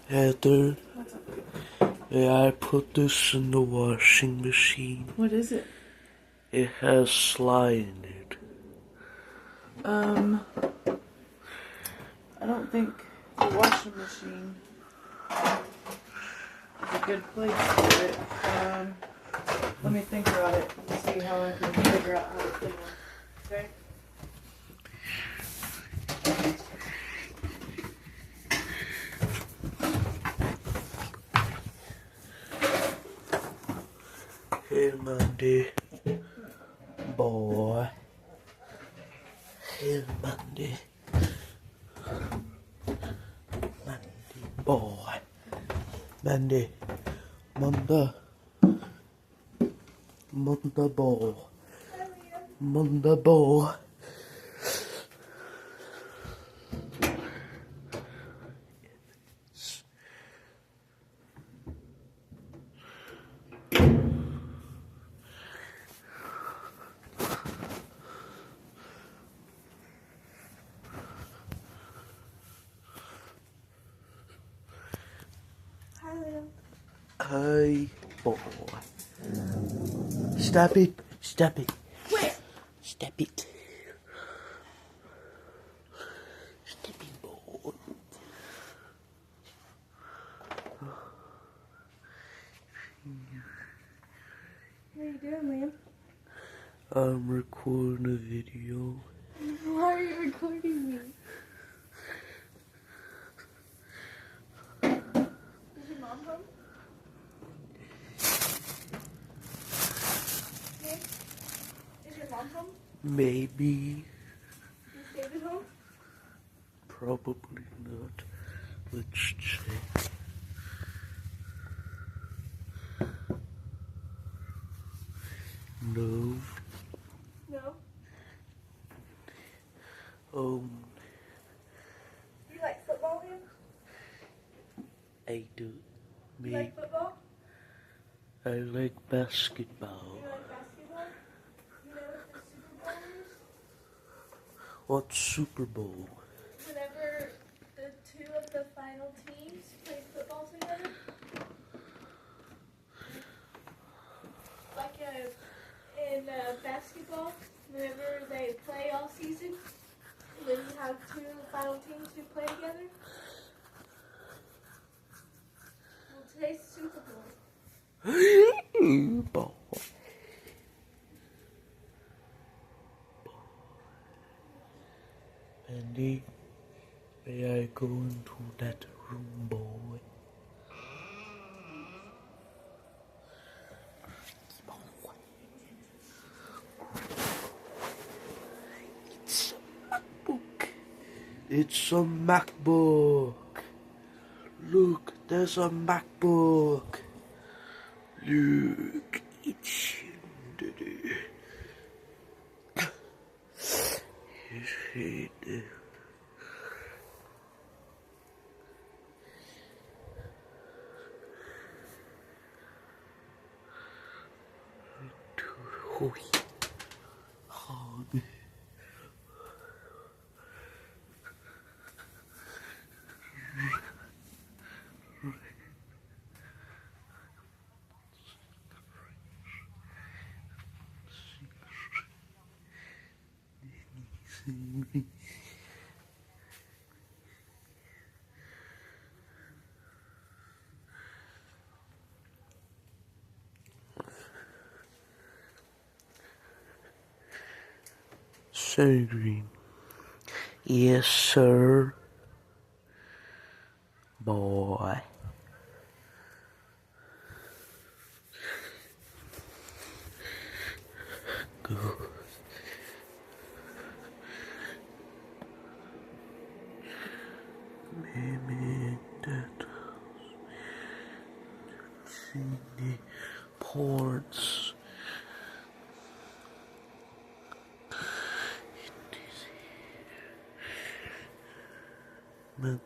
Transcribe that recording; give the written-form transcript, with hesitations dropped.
Heather, What's up? may I put this in the washing machine? What is it? It has slime in it. I don't think the washing machine is a good place for it. Let me think about it and see how I can figure out how to clean them. Okay? Hey, Mandy. Boy. Hey, Mandy. Mandy, boy. Mandy. Munda. Munda boy. Munda boy. Hey, boy. Stop it. Stop it. Where? Stop it. Stop it, boy. What are you doing, Liam? I'm recording a video. Why are you recording me? Is your mom home? Hey? Is your mom home? Maybe. Is David home? Probably not. Let's check. No. No. Um, You like football, Liam? I do. You Me. like football? I like basketball. You like basketball? You know what the Super Bowl is? What's Super Bowl? Whenever the two of the final teams play football together. Like in basketball, whenever they play all season, and then you have two final teams who play together. Well, today's Super Bowl. Ball. Andy, may I go into that room, boy? It's a MacBook. It's a MacBook. Look, there's a MacBook. Look, it's it. Hard. So green. Yes, sir. Boy. Good. Maybe that. See the ports. But